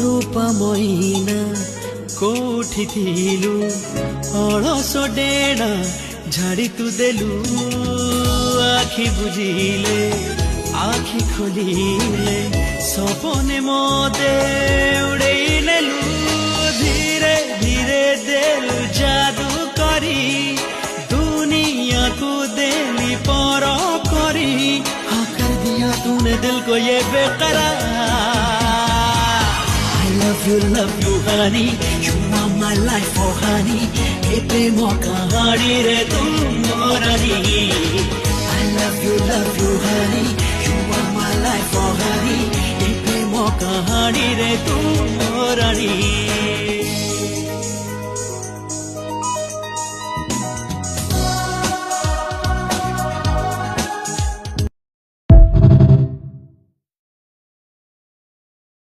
रूपमयीना कोठी थिलु अलस डेणा झाड़ी तू देलु आखि बुझिले आखि खोलिले सपने मते उड़ेई नेलु धीरे धीरे देलु जादू करी दुनिया को देली पर करी हाँ कर दिया तूने दिल को ये बेकरार love you honey you are my life oh honey ए प्रेम कहानी रे तुम मोरनी I love you honey you are my life oh honey ए प्रेम कहानी रे तुम मोरनी